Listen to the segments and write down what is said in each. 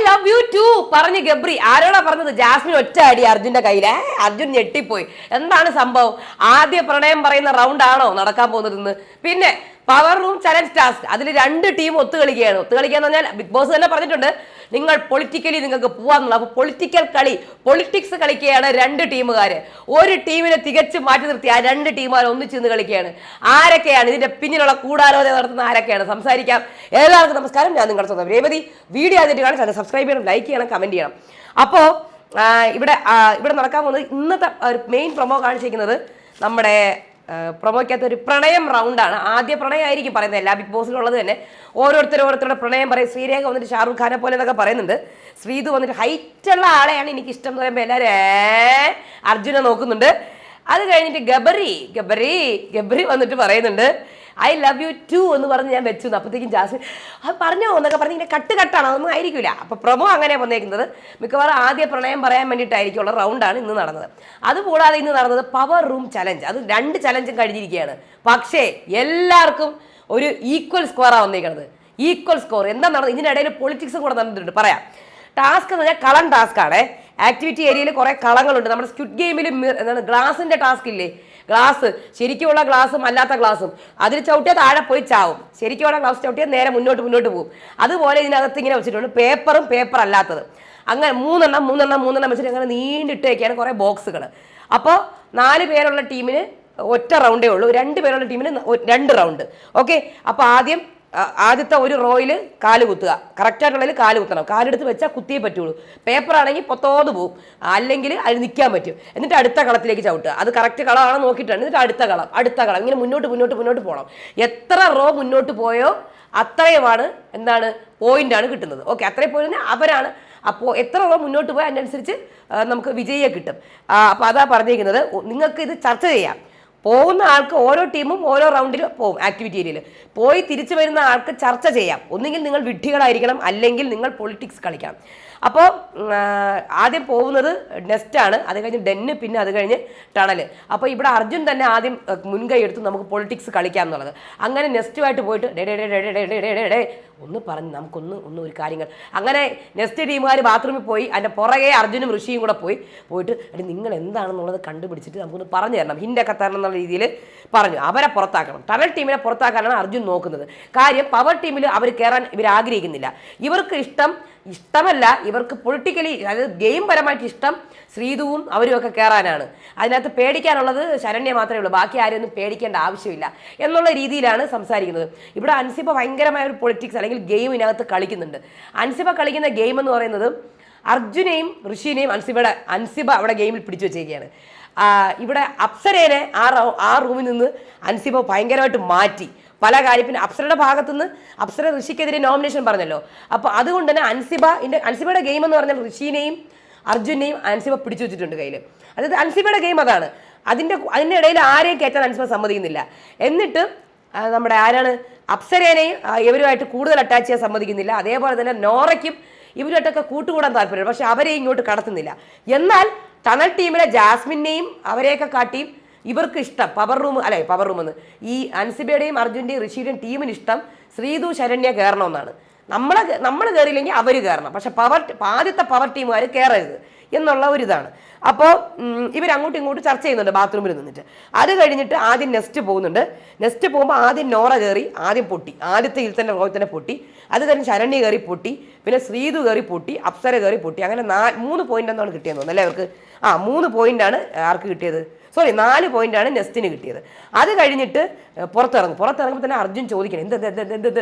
Love you to പറഞ്ഞ് ഗബ്രി. ആരോടാ പറഞ്ഞത്? ജാസ്മിൻ ഒറ്റ അടി അർജുന്റെ കയ്യിലെ. അർജുൻ ഞെട്ടിപ്പോയി. എന്താണ് സംഭവം? ആദ്യ പ്രണയം പറയുന്ന റൗണ്ട് ആണോ നടക്കാൻ പോകുന്നത്? പിന്നെ പവർ റൂം ചലഞ്ച് ടാസ്ക്, അതിൽ 2 ടീം ഒത്തുകളിക്കുകയാണ്. ഒത്തുകളിക്കാന്ന് പറഞ്ഞാൽ ബിഗ് ബോസ് തന്നെ പറഞ്ഞിട്ടുണ്ട് നിങ്ങൾ പൊളിറ്റിക്കലി നിങ്ങൾക്ക് പോവാന്നുള്ള. അപ്പൊ പൊളിറ്റിക്കൽ കളി, പൊളിറ്റിക്സ് കളിക്കുകയാണ് 2 ടീമുകാര്. ഒരു ടീമിനെ തികച്ചു മാറ്റി നിർത്തി ആ 2 ടീമുകാർ ഒന്നിച്ചിന്ന് കളിക്കുകയാണ്. ആരൊക്കെയാണ് ഇതിന്റെ പിന്നിലുള്ള കൂടാലോചന നടത്തുന്ന ആരൊക്കെയാണ്? സംസാരിക്കാം. എല്ലാവർക്കും നമസ്കാരം, ഞാൻ നിങ്ങളുടെ സ്വന്തം രേവതി. വീഡിയോ ആദ്യമായിട്ട് കാണാൻ ചാനൽ സബ്സ്ക്രൈബ് ചെയ്യണം, ലൈക്ക് ചെയ്യണം, കമന്റ് ചെയ്യണം. അപ്പോൾ ഇവിടെ നടക്കാൻ പോകുന്നത് ഇന്നത്തെ മെയിൻ പ്രൊമോ കാണിച്ചിരിക്കുന്നത് നമ്മുടെ പ്രൊമോയ്ക്കകത്ത് ഒരു പ്രണയം റൗണ്ടാണ്. ആദ്യ പ്രണയമായിരിക്കും പറയുന്നത്, എല്ലാ ബിഗ് ബോസിലുള്ളത് തന്നെ. ഓരോരുത്തരുടെ പ്രണയം പറയും. ശ്രീരേഖ വന്നിട്ട് ഷാറുഖ് ഖാനെ പോലെ എന്നൊക്കെ പറയുന്നുണ്ട്. ശ്രീതു വന്നിട്ട് ഹൈറ്റുള്ള ആളെയാണ് എനിക്ക് ഇഷ്ടം എന്ന് പറയുമ്പോൾ എല്ലാവരും അർജുനെ നോക്കുന്നുണ്ട്. അത് കഴിഞ്ഞിട്ട് ഗബറി വന്നിട്ട് പറയുന്നുണ്ട് ഐ ലവ് യു ടു എന്ന് പറഞ്ഞ് ഞാൻ വെച്ചു. അപ്പോഴത്തേക്കും ജാസ്മിൻ അത് പറഞ്ഞോ എന്നൊക്കെ പറഞ്ഞ് ഇങ്ങനെ കട്ടാണ്, അതൊന്നും ആയിരിക്കില്ല. അപ്പോൾ പ്രൊമോ അങ്ങനെ വന്നേക്കുന്നത് മിക്കവാറും ആദ്യ പ്രണയം പറയാൻ വേണ്ടിയിട്ടായിരിക്കുള്ള റൗണ്ടാണ് ഇന്ന് നടന്നത്. അതുകൂടാതെ ഇന്ന് നടന്നത് പവർ റൂം ചലഞ്ച്. അത് 2 ചലഞ്ചും കഴിഞ്ഞിരിക്കുകയാണ്. പക്ഷേ എല്ലാവർക്കും ഒരു ഈക്വൽ സ്കോറാണ് വന്നേക്കുന്നത്. ഈക്വൽ സ്കോർ എന്താ നടന്നത്? ഇതിനിടയിൽ പൊളിറ്റിക്സും കൂടെ നടന്നിട്ടുണ്ട്. പറയാം. ടാസ്ക് എന്ന് പറഞ്ഞാൽ കളം ടാസ്ക് ആണ്. ആക്ടിവിറ്റി ഏരിയയിൽ കുറേ കളങ്ങളുണ്ട്. നമ്മുടെ സ്ക്വിഡ് ഗെയിമിൽ എന്താണ് ഗ്ലാസിന്റെ ടാസ്ക് ഇല്ലേ? ഗ്ലാസ്, ശരിക്കുമുള്ള ഗ്ലാസും അല്ലാത്ത ഗ്ലാസും. അതിൽ ചവിട്ടിയാൽ താഴെ പോയി ചാവും. ശരിക്കുമുള്ള ഗ്ലാസ് ചവിട്ടിയാൽ നേരെ മുന്നോട്ട് പോകും. അതുപോലെ ഇതിനകത്ത് ഇങ്ങനെ വെച്ചിട്ടുണ്ട് പേപ്പറും പേപ്പർ അല്ലാത്തത്. അങ്ങനെ മൂന്നെണ്ണം വെച്ചിട്ട് അങ്ങനെ നീണ്ടിട്ടേക്കാണ് കുറേ ബോക്സുകൾ. അപ്പോൾ 4 പേരുള്ള ടീമിന് ഒറ്റ റൗണ്ടേ ഉള്ളൂ, 2 പേരുള്ള ടീമിന് 2 റൗണ്ട്. ഓക്കെ. അപ്പോൾ ആദ്യത്തെ ഒരു റോയിൽ കാല് കുത്തുക. കറക്റ്റായിട്ടുള്ളതിൽ കാല് കുത്തണം. കാലെടുത്ത് വെച്ചാൽ കുത്തിയേ പറ്റുള്ളൂ. പേപ്പർ ആണെങ്കിൽ പൊത്തോന്ന് പോവും, അല്ലെങ്കിൽ അതിൽ നിൽക്കാൻ പറ്റും. എന്നിട്ട് അടുത്ത കളത്തിലേക്ക് ചവിട്ടുക. അത് കറക്റ്റ് കളമാണോ നോക്കിയിട്ടാണ്. എന്നിട്ട് അടുത്ത കളം ഇങ്ങനെ മുന്നോട്ട് പോകണം. എത്ര റോ മുന്നോട്ട് പോയോ അത്രയുമാണ് പോയിന്റാണ് കിട്ടുന്നത്. ഓക്കെ. അത്രയും പോയിന്റ് അവരാണ്. അപ്പോൾ എത്ര റോ മുന്നോട്ട് പോയാൽ അതിനനുസരിച്ച് നമുക്ക് വിജയിയെ കിട്ടും. അപ്പോൾ അതാ പറഞ്ഞിരിക്കുന്നത്. നിങ്ങൾക്ക് ഇത് ചർച്ച ചെയ്യാം. പോകുന്ന ആൾക്ക് ഓരോ ടീമും ഓരോ റൗണ്ടിൽ പോകും. ആക്ടിവിറ്റി ഏരിയയിൽ പോയി തിരിച്ചു വരുന്ന ആൾക്ക് ചർച്ച ചെയ്യാം. ഒന്നുകിൽ നിങ്ങൾ വിഡ്ഢികളായിരിക്കണം, അല്ലെങ്കിൽ നിങ്ങൾ പൊളിറ്റിക്സ് കളിക്കണം. അപ്പോൾ ആദ്യം പോകുന്നത് നെസ്റ്റാണ്, അത് കഴിഞ്ഞ് ഡെന്ന്, പിന്നെ അത് കഴിഞ്ഞ് ടണൽ. അപ്പോൾ ഇവിടെ അർജുൻ തന്നെ ആദ്യം മുൻകൈ എടുത്ത് നമുക്ക് പൊളിറ്റിക്സ് കളിക്കാം എന്നുള്ളത്. അങ്ങനെ നെസ്റ്റുമായിട്ട് പോയിട്ട് ഒന്ന് പറഞ്ഞ് നമുക്കൊന്ന് ഒരു കാര്യങ്ങൾ. അങ്ങനെ നെക്സ്റ്റ് ടീമുകാർ ബാത്റൂമിൽ പോയി. അതിൻ്റെ പുറകെ അർജുനും ഋഷിയും കൂടെ പോയിട്ട് നിങ്ങൾ എന്താണെന്നുള്ളത് കണ്ടുപിടിച്ചിട്ട് നമുക്കൊന്ന് പറഞ്ഞു തരണം, ഹിൻ്റൊക്കെ തരണം എന്നുള്ള രീതിയിൽ പറഞ്ഞു. അവരെ പുറത്താക്കണം. ടണൽ ടീമിനെ പുറത്താക്കാനാണ് അർജുൻ നോക്കുന്നത്. കാര്യം പവർ ടീമിൽ അവർ കയറാൻ ഇവർ ആഗ്രഹിക്കുന്നില്ല. ഇവർക്ക് ഇഷ്ടമല്ല, ഇവർക്ക് പൊളിറ്റിക്കലി അതായത് ഗെയിം പരമായിട്ട് ഇഷ്ടം ശ്രീതുവും അവരുമൊക്കെ കയറാനാണ്. അതിനകത്ത് പേടിക്കാനുള്ളത് ശരണ്യ മാത്രമേ ഉള്ളൂ, ബാക്കി ആരും ഒന്നും പേടിക്കേണ്ട ആവശ്യമില്ല എന്നുള്ള രീതിയിലാണ് സംസാരിക്കുന്നത്. ഇവിടെ അൻസിബ ഭയങ്കരമായ ഒരു പൊളിറ്റിക്സ് അല്ലെങ്കിൽ ഗെയിമിനകത്ത് കളിക്കുന്നുണ്ട്. അൻസിബ കളിക്കുന്ന ഗെയിം എന്ന് പറയുന്നത് അർജുനെയും ഋഷിനെയും അൻസിബ അവിടെ ഗെയിമിൽ പിടിച്ചു വെച്ചേക്കുകയാണ്. ഇവിടെ അപ്സരേനെ ആ റൂമിൽ നിന്ന് അൻസിബ ഭയങ്കരമായിട്ട് മാറ്റി പല കാര്യം. പിന്നെ അപ്സരയുടെ ഭാഗത്തുനിന്ന് അപ്സര ഋഷിക്കെതിരെ നോമിനേഷൻ പറഞ്ഞല്ലോ. അപ്പോൾ അതുകൊണ്ട് തന്നെ അൻസിബയുടെ ഗെയിം എന്ന് പറഞ്ഞാൽ ഋഷിനെയും അർജുനെയും അൻസിബ പിടിച്ചു വെച്ചിട്ടുണ്ട് കയ്യിൽ. അതായത് അൻസിബയുടെ ഗെയിം അതാണ്. അതിൻ്റെ ഇടയിൽ ആരെയും കയറ്റാൻ അൻസിബ സമ്മതിക്കുന്നില്ല. എന്നിട്ട് നമ്മുടെ അപ്സരേനെയും ഇവരുമായിട്ട് കൂടുതൽ അറ്റാച്ച് ചെയ്യാൻ സമ്മതിക്കുന്നില്ല. അതേപോലെ തന്നെ നോറയ്ക്കും ഇവരുമായിട്ടൊക്കെ കൂട്ടുകൂടാൻ താല്പര്യമുണ്ട്, പക്ഷെ അവരെ ഇങ്ങോട്ട് കടത്തുന്നില്ല. എന്നാൽ ടണൽ ടീമിലെ ജാസ്മിനെയും അവരെയൊക്കെ കാട്ടിയും ഇവർക്ക് ഇഷ്ടം പവർ റൂം എന്ന് ഈ അൻസിബയുടെയും അർജുൻ്റെയും ഋഷിയുടെയും ടീമിന് ഇഷ്ടം ശ്രീതു ശരണ്യ കയറണമെന്നാണ്. നമ്മൾ കയറിയില്ലെങ്കിൽ അവർ കയറണം, പക്ഷെ ആദ്യത്തെ പവർ ടീമുകാർ കയറരുത് എന്നുള്ള ഒരിതാണ്. അപ്പോൾ ഇവരങ്ങോട്ടും ഇങ്ങോട്ടും ചർച്ച ചെയ്യുന്നുണ്ട് ബാത്റൂമിൽ നിന്നിട്ട്. അത് കഴിഞ്ഞിട്ട് ആദ്യം നെക്സ്റ്റ് പോകുന്നുണ്ട്. നെക്സ്റ്റ് പോകുമ്പോൾ ആദ്യം നോറ കയറി ആദ്യം പൊട്ടി. ആദ്യത്തെ ഇതിൽ തന്നെ റോയിൽ തന്നെ പൊട്ടി. അത് കഴിഞ്ഞ് ശരണ്യ കയറി പൊട്ടി. പിന്നെ ശ്രീതു കയറി പൊട്ടി. അപ്സര കയറി പൊട്ടി. അങ്ങനെ 3 പോയിന്റ് എന്നാണ് കിട്ടിയെന്ന് തോന്നുന്നു അല്ലേ അവർക്ക്? 3 പോയിന്റാണ് ആർക്ക് കിട്ടിയത്? 4 പോയിന്റാണ് നെസ്റ്റിന് കിട്ടിയത്. അത് കഴിഞ്ഞിട്ട് പുറത്തിറങ്ങുമ്പോൾ തന്നെ അർജുൻ ചോദിക്കണം എന്ത്.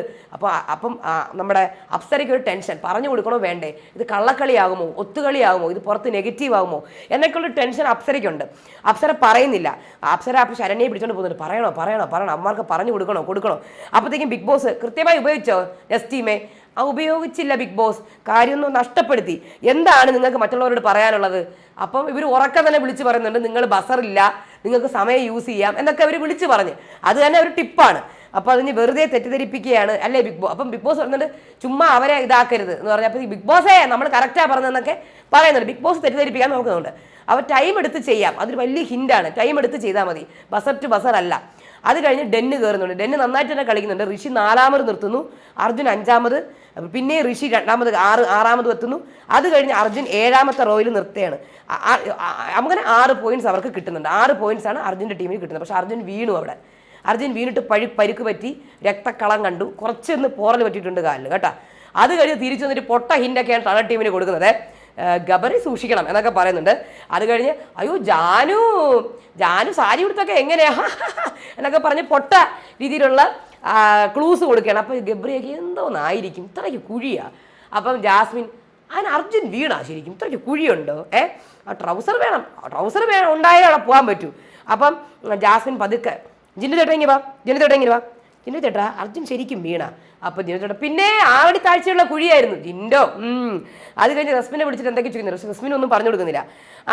അപ്പം നമ്മുടെ അപ്സരയ്ക്ക് ഒരു ടെൻഷൻ, പറഞ്ഞു കൊടുക്കണോ വേണ്ടേ, ഇത് കള്ളക്കളിയാകുമോ, ഒത്തുകളിയാകുമോ, ഇത് പുറത്ത് നെഗറ്റീവ് ആകുമോ എന്നൊക്കെയുള്ള ടെൻഷൻ അപ്സരയ്ക്കുണ്ട്. അപ്സര പറയുന്നില്ല. അപ്സര അപ്പോൾ ശരണ്യെ പിടിച്ചോണ്ട് പോകുന്നുണ്ട്. പറയണോ അമ്മമാർക്ക് പറഞ്ഞു കൊടുക്കണോ. അപ്പോഴത്തേക്കും ബിഗ് ബോസ് കൃത്യമായി ഉപയോഗിച്ചോ നെക്സ്റ്റ് ടീമെ? ഉപയോഗിച്ചില്ല ബിഗ് ബോസ്. കാര്യമൊന്നും നഷ്ടപ്പെടുത്തി. എന്താണ് നിങ്ങൾക്ക് മറ്റുള്ളവരോട് പറയാനുള്ളത്? അപ്പം ഇവർ ഉറക്കം തന്നെ വിളിച്ച് പറയുന്നുണ്ട് നിങ്ങൾ ബസറില്ല, നിങ്ങൾക്ക് സമയം യൂസ് ചെയ്യാം എന്നൊക്കെ അവർ വിളിച്ച് പറഞ്ഞ്. അത് തന്നെ ഒരു ടിപ്പാണ്. അപ്പോൾ അതിന് വെറുതെ തെറ്റിദ്ധരിപ്പിക്കുകയാണ് അല്ലേ ബിഗ് ബോസ്. അപ്പം ബിഗ് ബോസ് പറഞ്ഞിട്ട് ചുമ്മാ അവരെ ഇതാക്കരുത് എന്ന് പറഞ്ഞപ്പോൾ ഈ ബിഗ് ബോസേ നമ്മൾ കറക്റ്റാണ് പറഞ്ഞതെന്നൊക്കെ പറയുന്നുണ്ട്. ബിഗ് ബോസ് തെറ്റിദ്ധരിപ്പിക്കാൻ നോക്കുന്നുണ്ട്. അവർ ടൈം എടുത്ത് ചെയ്യാം, അതൊരു വലിയ ഹിൻ്റാണ്. ടൈം എടുത്ത് ചെയ്താൽ മതി, ബസർ ടു ബസർ അല്ല. അത് കഴിഞ്ഞ് ഡെന്ന് കയറുന്നുണ്ട്. ഡെന്ന് നന്നായിട്ട് തന്നെ കളിക്കുന്നുണ്ട്. ഋഷി 4ാമത് നിർത്തുന്നു, അർജുൻ 5ാമത്, പിന്നെ ഋഷി 2ാമത്, ആറാമത് എത്തുന്നു. അത് കഴിഞ്ഞ് അർജുൻ 7ാമത്തെ റോയിൽ നിർത്തുകയാണ്. അങ്ങനെ 6 പോയിന്റ്സ് അവർക്ക് കിട്ടുന്നുണ്ട്. 6 പോയിന്റ്സ് ആണ് അർജുൻ്റെ ടീമിന് കിട്ടുന്നത്. പക്ഷെ അർജുൻ വീണു അവിടെ. അർജുൻ വീണിട്ട് പരുക്ക് പറ്റി, രക്തക്കളം കണ്ടു, കുറച്ചൊന്ന് പോറൽ പറ്റിയിട്ടുണ്ട് കാലിൽ കേട്ടോ. അത് കഴിഞ്ഞ് തിരിച്ചു വന്നിട്ട് പൊട്ട ഹിൻ്റൊക്കെയാണ് ടണൽ ടീമിന് കൊടുക്കുന്നത്. ഗബറി സൂക്ഷിക്കണം എന്നൊക്കെ പറയുന്നുണ്ട്. അത് കഴിഞ്ഞ് അയ്യോ ജാനു സാരി ഉടുത്തൊക്കെ എങ്ങനെയാ എന്നൊക്കെ പറഞ്ഞ് പൊട്ട രീതിയിലുള്ള ക്ലൂസ് കൊടുക്കുകയാണ്. അപ്പോൾ ഗബ്രിയൊക്കെ എന്തോന്നായിരിക്കും, ഇത്രയ്ക്ക് കുഴിയാ. അപ്പം ജാസ്മിൻ അതിന് അർജുൻ വീണാ ശരിക്കും, ഇത്രയ്ക്ക് കുഴിയുണ്ടോ? ആ ട്രൗസർ വേണം ഉണ്ടായാലേ അവിടെ പോകാൻ പറ്റൂ. അപ്പം ജാസ്മിൻ പതുക്കെ ജിന്നു ചേട്ടാ ഇങ്ങനെ വാ ജിന്നു ചേട്ടാ അർജുൻ ശരിക്കും വീണ. അപ്പം ജിന്നു ചേട്ടാ പിന്നെ ആവടി താഴ്ചയുള്ള കുഴിയായിരുന്നു ജിൻഡോ. അത് കഴിഞ്ഞ് റസ്മിനെ വിളിച്ചിട്ട് എന്തൊക്കെ ചോദിക്കുന്നുണ്ട്. റസ്മിനൊന്നും പറഞ്ഞു കൊടുക്കുന്നില്ല.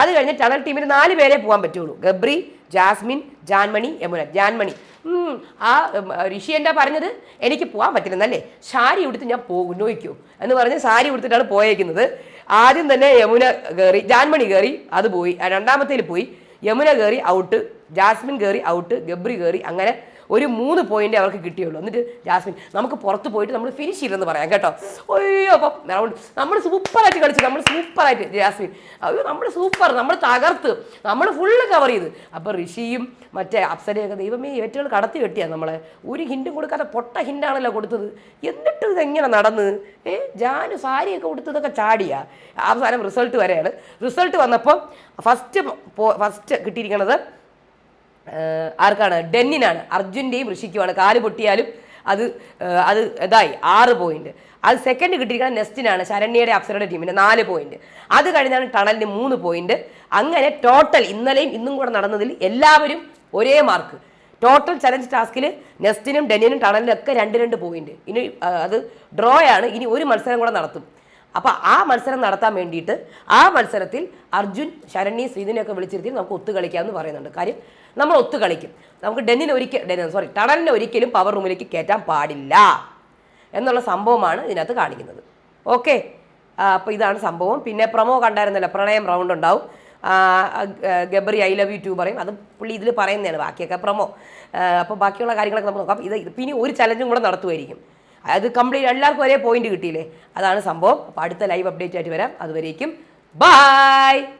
അത് കഴിഞ്ഞ് ടണൽ ടീമിന് 4 പേരെ പോകാൻ പറ്റുള്ളൂ. ഗബ്രി, ജാസ്മിൻ, ജാൻമണി, യമുന. ജാൻമണി ഋഷി എന്താ പറഞ്ഞത്, എനിക്ക് പോകാൻ പറ്റില്ലെന്നല്ലേ, സാരി ഉടുത്ത് ഞാൻ പോകും നോക്കൂ എന്ന് പറഞ്ഞ് സാരി ഉടുത്തിട്ടാണ് പോയേക്കുന്നത്. ആദ്യം തന്നെ യമുന കയറി, ജാൻമണി കയറി, അത് പോയി. 2ാമത്തേൽ പോയി. യമുന കയറി ഔട്ട്, ജാസ്മിൻ കയറി ഔട്ട്, ഗബ്രി കയറി. അങ്ങനെ ഒരു 3 പോയിന്റ് അവർക്ക് കിട്ടിയുള്ളൂ. എന്നിട്ട് ജാസ്മിൻ നമുക്ക് പുറത്ത് പോയിട്ട് നമ്മൾ ഫിനിഷ് ചെയ്തെന്ന് പറയാം കേട്ടോ. അയ്യോ അപ്പം നമ്മൾ സൂപ്പറായിട്ട് കളിച്ചു, നമ്മൾ സൂപ്പറായിട്ട് ജാസ്മിൻ, അയ്യോ നമ്മൾ സൂപ്പർ, നമ്മൾ തകർത്ത്, നമ്മൾ ഫുള്ള് കവർ ചെയ്ത്. അപ്പോൾ ഋഷിയും മറ്റേ അപ്സരയൊക്കെ ദൈവമേ ഇവറ്റുകൾ കടത്തി വെട്ടിയാണ് നമ്മളെ. ഒരു ഹിൻറ്റും കൊടുക്കാതെ പൊട്ട ഹിൻറ്റാണല്ലോ കൊടുത്തത്. എന്നിട്ട് ഇതെങ്ങനെ നടന്ന് ജാനു സാരിയൊക്കെ കൊടുത്തതൊക്കെ ചാടിയാ. അവസാനം റിസൾട്ട് വരെയാണ്. റിസൾട്ട് വന്നപ്പോൾ ഫസ്റ്റ് കിട്ടിയിരിക്കുന്നത് ആർക്കാണ്? ഡെന്നിനാണ്. അർജുൻ്റെയും ഋഷിക്കുമാണ്. കാല് പൊട്ടിയാലും അത് ഇതായി 6 പോയിന്റ്. അത് സെക്കൻഡ് കിട്ടിയിരിക്കുന്നത് നെസ്റ്റിനാണ്, ശരണ്യയുടെ അപ്സരയുടെ ടീമിന് 4 പോയിന്റ്. അത് കഴിഞ്ഞാണ് ടണലിന് 3 പോയിന്റ്. അങ്ങനെ ടോട്ടൽ ഇന്നലെയും ഇന്നും കൂടെ നടന്നതിൽ എല്ലാവരും ഒരേ മാർക്ക്. ടോട്ടൽ ചലഞ്ച് ടാസ്കിൽ നെസ്റ്റിനും ഡെന്നിനും ടണലിനും ഒക്കെ 2 പോയിന്റ്. ഇനി അത് ഡ്രോ ആണ്. ഇനി ഒരു മത്സരം കൂടെ നടത്തും. അപ്പോൾ ആ മത്സരം നടത്താൻ വേണ്ടിയിട്ട് ആ മത്സരത്തിൽ അർജുൻ, ശരണ്യ, ശ്രീധനെയൊക്കെ വിളിച്ചിരുത്തി നമുക്ക് ഒത്തു കളിക്കാമെന്ന് പറയുന്നുണ്ട്. കാര്യം നമ്മൾ ഒത്തു കളിക്കും. നമുക്ക് ടണലിനെ ഒരിക്കലും പവർ റൂമിലേക്ക് കയറ്റാൻ പാടില്ല എന്നുള്ള സംഭവമാണ് ഇതിനകത്ത് കാണിക്കുന്നത്. ഓക്കെ, അപ്പോൾ ഇതാണ് സംഭവം. പിന്നെ പ്രൊമോ കണ്ടായിരുന്നല്ലോ, പ്രണയം റൗണ്ട് ഉണ്ടാവും. Gabri I love you too പറയും. അത് പുള്ളി ഇതിൽ പറയുന്നതാണ്, ബാക്കിയൊക്കെ പ്രൊമോ. അപ്പോൾ ബാക്കിയുള്ള കാര്യങ്ങളൊക്കെ നമ്മൾ നോക്കാം. ഇത് പിന്നെ ഒരു ചലഞ്ചും കൂടെ നടത്തുമായിരിക്കും. അത് കംപ്ലീറ്റ് എല്ലാവർക്കും ഒരേ പോയിന്റ് കിട്ടിയില്ലേ, അതാണ് സംഭവം. അപ്പോൾ അടുത്ത ലൈവ് അപ്ഡേറ്റ് ആയിട്ട് വരാം. അതുവരേക്കും ബൈ.